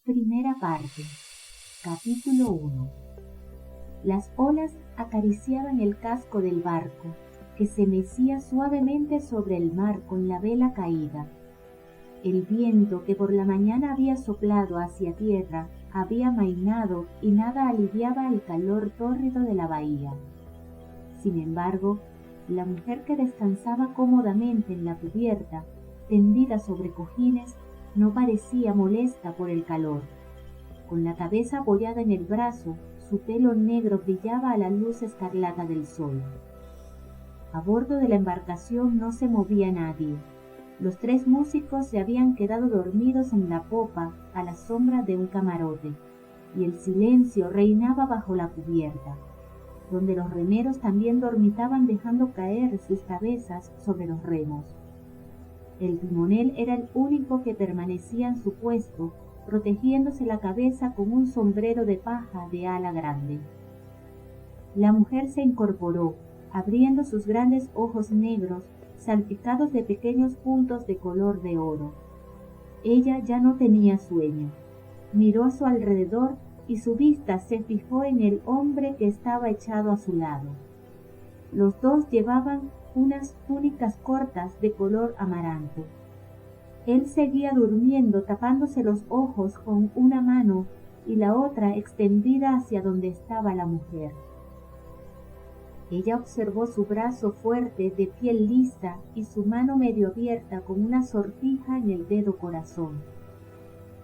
Primera parte. Capítulo 1. Las olas acariciaban el casco del barco, que se mecía suavemente sobre el mar con la vela caída. El viento que por la mañana había soplado hacia tierra había amainado y nada aliviaba el calor tórrido de la bahía. Sin embargo, la mujer que descansaba cómodamente en la cubierta, tendida sobre cojines, no parecía molesta por el calor. Con la cabeza apoyada en el brazo, su pelo negro brillaba a la luz escarlata del sol. A bordo de la embarcación no se movía nadie. Los 3 músicos se habían quedado dormidos en la popa a la sombra de un camarote, y el silencio reinaba bajo la cubierta, donde los remeros también dormitaban dejando caer sus cabezas sobre los remos. El timonel era el único que permanecía en su puesto, protegiéndose la cabeza con un sombrero de paja de ala grande. La mujer se incorporó, abriendo sus grandes ojos negros, salpicados de pequeños puntos de color de oro. Ella ya no tenía sueño. Miró a su alrededor y su vista se fijó en el hombre que estaba echado a su lado. Los 2 llevaban unas túnicas cortas de color amaranto. Él seguía durmiendo tapándose los ojos con una mano y la otra extendida hacia donde estaba la mujer. Ella observó su brazo fuerte de piel lisa y su mano medio abierta con una sortija en el dedo corazón.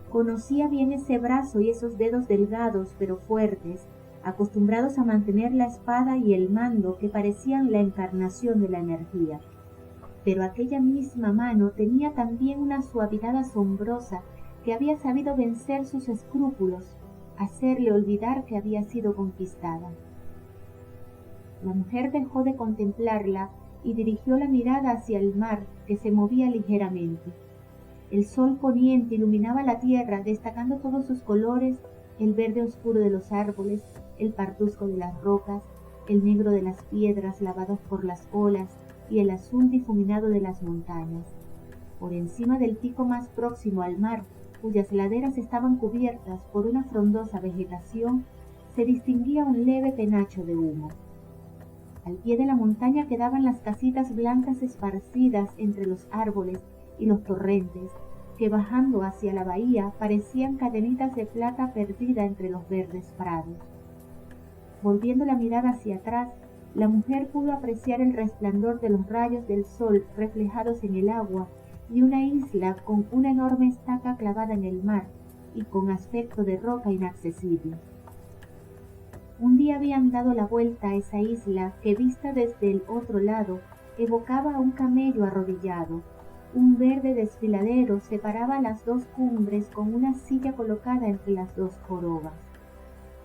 Conocía bien ese brazo y esos dedos delgados pero fuertes, acostumbrados a mantener la espada y el mando que parecían la encarnación de la energía. Pero aquella misma mano tenía también una suavidad asombrosa que había sabido vencer sus escrúpulos, hacerle olvidar que había sido conquistada. La mujer dejó de contemplarla y dirigió la mirada hacia el mar, que se movía ligeramente. El sol poniente iluminaba la tierra, destacando todos sus colores: el verde oscuro de los árboles, el parduzco de las rocas, el negro de las piedras lavadas por las olas y el azul difuminado de las montañas. Por encima del pico más próximo al mar, cuyas laderas estaban cubiertas por una frondosa vegetación, se distinguía un leve penacho de humo. Al pie de la montaña quedaban las casitas blancas esparcidas entre los árboles y los torrentes, que bajando hacia la bahía parecían cadenitas de plata perdida entre los verdes prados. Volviendo la mirada hacia atrás, la mujer pudo apreciar el resplandor de los rayos del sol reflejados en el agua y una isla con una enorme estaca clavada en el mar y con aspecto de roca inaccesible. Un día habían dado la vuelta a esa isla que, vista desde el otro lado, evocaba a un camello arrodillado. Un verde desfiladero separaba las 2 cumbres con una silla colocada entre las 2 jorobas.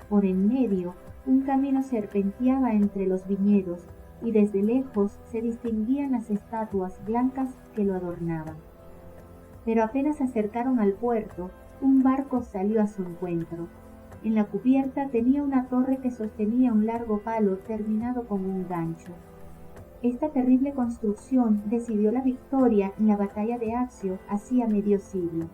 Por en medio, un camino serpenteaba entre los viñedos y desde lejos se distinguían las estatuas blancas que lo adornaban. Pero apenas se acercaron al puerto, un barco salió a su encuentro. En la cubierta tenía una torre que sostenía un largo palo terminado con un gancho. Esta terrible construcción decidió la victoria en la batalla de Accio hacía medio siglo.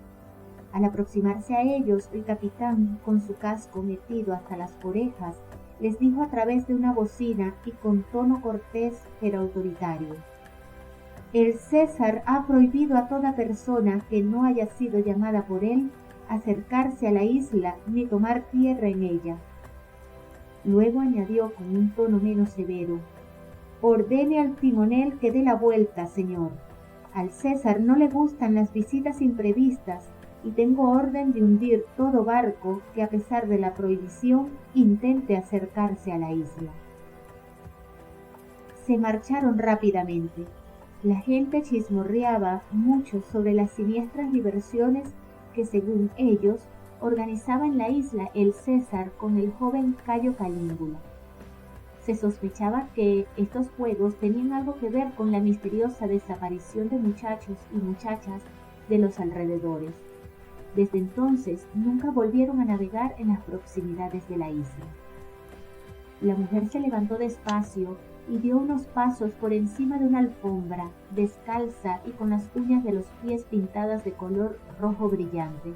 Al aproximarse a ellos, el capitán, con su casco metido hasta las orejas, les dijo a través de una bocina y con tono cortés pero autoritario: «El César ha prohibido a toda persona que no haya sido llamada por él acercarse a la isla ni tomar tierra en ella». Luego añadió con un tono menos severo: «Ordene al timonel que dé la vuelta, señor. Al César no le gustan las visitas imprevistas y tengo orden de hundir todo barco que, a pesar de la prohibición, intente acercarse a la isla». Se marcharon rápidamente. La gente chismorreaba mucho sobre las siniestras diversiones que, según ellos, organizaba en la isla el César con el joven Cayo Calígula. Se sospechaba que estos juegos tenían algo que ver con la misteriosa desaparición de muchachos y muchachas de los alrededores. Desde entonces nunca volvieron a navegar en las proximidades de la isla. La mujer se levantó despacio y dio unos pasos por encima de una alfombra, descalza y con las uñas de los pies pintadas de color rojo brillante.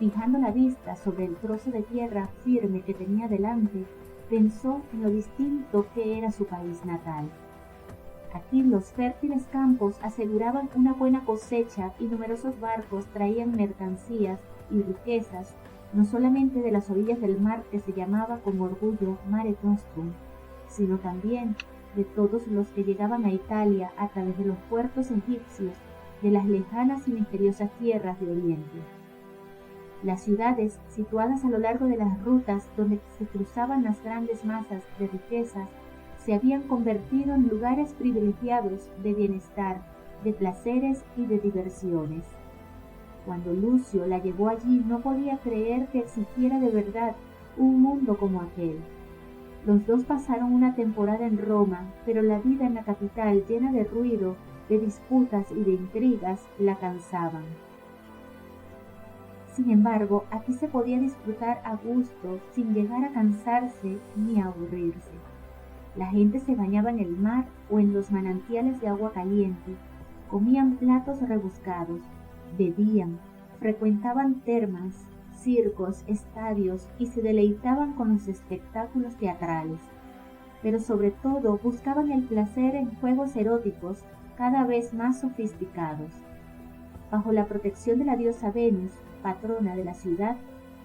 Fijando la vista sobre el trozo de tierra firme que tenía delante, pensó en lo distinto que era su país natal. Aquí los fértiles campos aseguraban una buena cosecha y numerosos barcos traían mercancías y riquezas, no solamente de las orillas del mar que se llamaba con orgullo Mare Nostrum, sino también de todos los que llegaban a Italia a través de los puertos egipcios de las lejanas y misteriosas tierras de Oriente. Las ciudades, situadas a lo largo de las rutas donde se cruzaban las grandes masas de riquezas, se habían convertido en lugares privilegiados de bienestar, de placeres y de diversiones. Cuando Lucio la llevó allí, no podía creer que existiera de verdad un mundo como aquel. Los dos pasaron una temporada en Roma, pero la vida en la capital, llena de ruido, de disputas y de intrigas, la cansaban. Sin embargo, aquí se podía disfrutar a gusto, sin llegar a cansarse ni a aburrirse. La gente se bañaba en el mar o en los manantiales de agua caliente, comían platos rebuscados, bebían, frecuentaban termas, circos, estadios y se deleitaban con los espectáculos teatrales. Pero sobre todo buscaban el placer en juegos eróticos cada vez más sofisticados. Bajo la protección de la diosa Venus, patrona de la ciudad,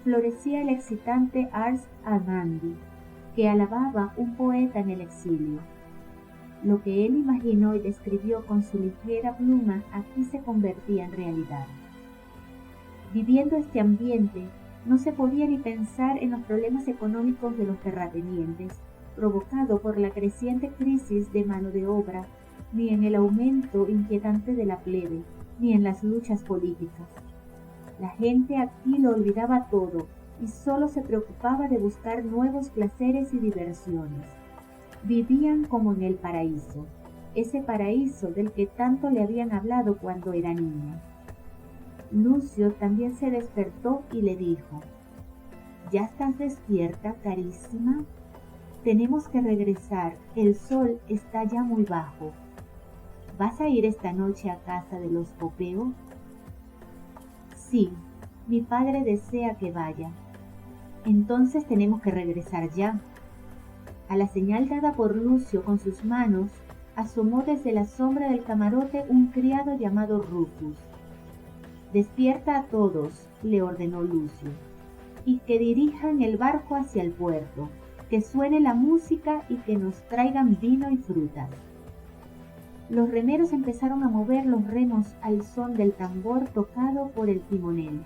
florecía el excitante Ars Amandi, que alababa un poeta en el exilio. Lo que él imaginó y describió con su ligera pluma aquí se convertía en realidad. Viviendo este ambiente, no se podía ni pensar en los problemas económicos de los terratenientes, provocado por la creciente crisis de mano de obra, ni en el aumento inquietante de la plebe, ni en las luchas políticas. La gente aquí lo olvidaba todo y solo se preocupaba de buscar nuevos placeres y diversiones. Vivían como en el paraíso, ese paraíso del que tanto le habían hablado cuando era niña. Lucio también se despertó y le dijo: «¿Ya estás despierta, carísima? Tenemos que regresar, el sol está ya muy bajo. ¿Vas a ir esta noche a casa de los Popeo?» «Sí, mi padre desea que vaya». «Entonces tenemos que regresar ya». A la señal dada por Lucio con sus manos, asomó desde la sombra del camarote un criado llamado Rufus. «Despierta a todos», le ordenó Lucio, «y que dirijan el barco hacia el puerto, que suene la música y que nos traigan vino y frutas». Los remeros empezaron a mover los remos al son del tambor tocado por el timonel.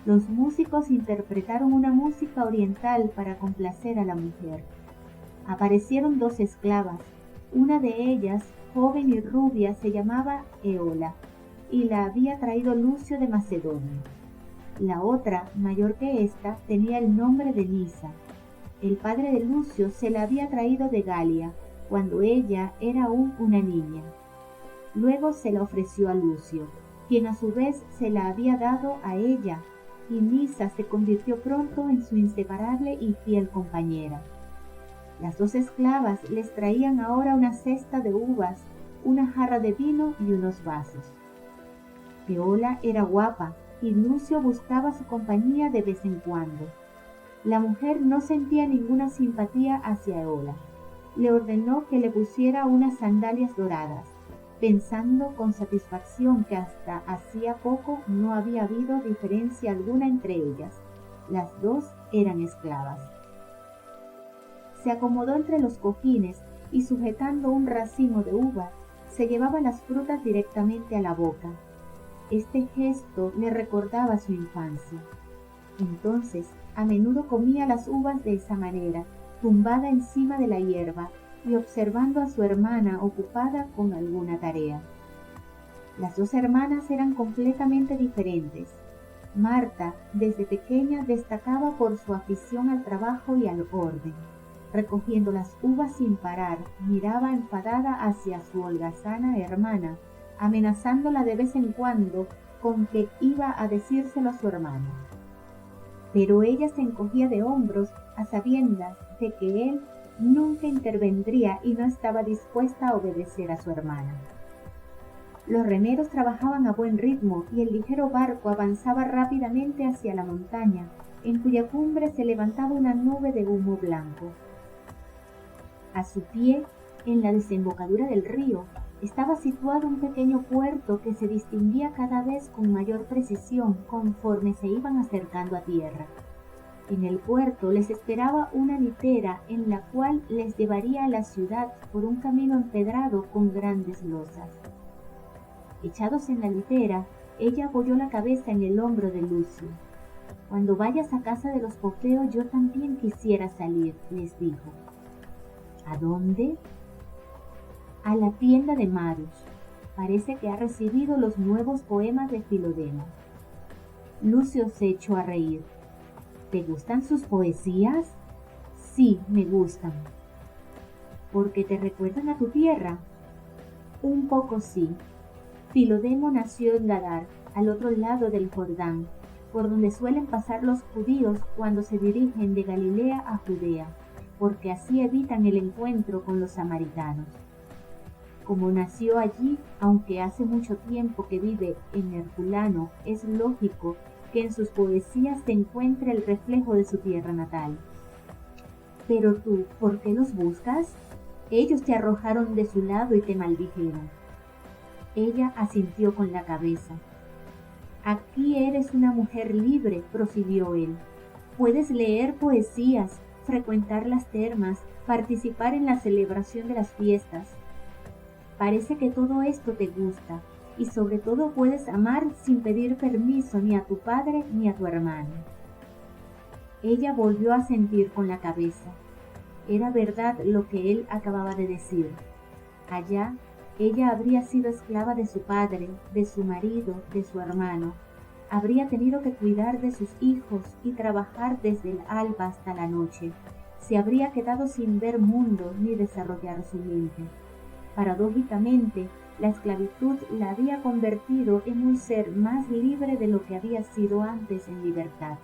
Los músicos interpretaron una música oriental para complacer a la mujer. Aparecieron dos esclavas. Una de ellas, joven y rubia, se llamaba Eola, y la había traído Lucio de Macedonia. La otra, mayor que ésta, tenía el nombre de Nisa. El padre de Lucio se la había traído de Galia, cuando ella era aún una niña. Luego se la ofreció a Lucio, quien a su vez se la había dado a ella, y Nisa se convirtió pronto en su inseparable y fiel compañera. Las dos esclavas les traían ahora una cesta de uvas, una jarra de vino y unos vasos. Eola era guapa, y Lucio buscaba su compañía de vez en cuando. La mujer no sentía ninguna simpatía hacia Eola. Le ordenó que le pusiera unas sandalias doradas, pensando con satisfacción que hasta hacía poco no había habido diferencia alguna entre ellas. Las dos eran esclavas. Se acomodó entre los cojines y sujetando un racimo de uvas, se llevaba las frutas directamente a la boca. Este gesto le recordaba su infancia. Entonces, a menudo comía las uvas de esa manera, tumbada encima de la hierba y observando a su hermana ocupada con alguna tarea. Las dos hermanas eran completamente diferentes. Marta, desde pequeña, destacaba por su afición al trabajo y al orden. Recogiendo las uvas sin parar, miraba enfadada hacia su holgazana hermana, amenazándola de vez en cuando con que iba a decírselo a su hermano. Pero ella se encogía de hombros a sabiendas de que él nunca intervendría y no estaba dispuesta a obedecer a su hermana. Los remeros trabajaban a buen ritmo y el ligero barco avanzaba rápidamente hacia la montaña, en cuya cumbre se levantaba una nube de humo blanco. A su pie, en la desembocadura del río, estaba situado un pequeño puerto que se distinguía cada vez con mayor precisión conforme se iban acercando a tierra. En el puerto les esperaba una litera en la cual les llevaría a la ciudad por un camino empedrado con grandes losas. Echados en la litera, ella apoyó la cabeza en el hombro de Lucio. «Cuando vayas a casa de los Popeo, yo también quisiera salir», les dijo. «¿A dónde?» «A la tienda de Marus. Parece que ha recibido los nuevos poemas de Filodemo». Lucio se echó a reír. «¿Te gustan sus poesías?» «Sí, me gustan». «¿Porque te recuerdan a tu tierra?» «Un poco sí. Filodemo nació en Gadar, al otro lado del Jordán, por donde suelen pasar los judíos cuando se dirigen de Galilea a Judea, porque así evitan el encuentro con los samaritanos. Como nació allí, aunque hace mucho tiempo que vive en Herculano, es lógico que en sus poesías se encuentre el reflejo de su tierra natal». «Pero tú, ¿por qué los buscas? Ellos te arrojaron de su lado y te maldijeron». Ella asintió con la cabeza. «Aquí eres una mujer libre», prosiguió él. «Puedes leer poesías, frecuentar las termas, participar en la celebración de las fiestas. Parece que todo esto te gusta, y sobre todo puedes amar sin pedir permiso ni a tu padre ni a tu hermano». Ella volvió a asentir con la cabeza. Era verdad lo que él acababa de decir. Allá, ella habría sido esclava de su padre, de su marido, de su hermano. Habría tenido que cuidar de sus hijos y trabajar desde el alba hasta la noche. Se habría quedado sin ver mundo ni desarrollar su mente. Paradójicamente, la esclavitud la había convertido en un ser más libre de lo que había sido antes en libertad.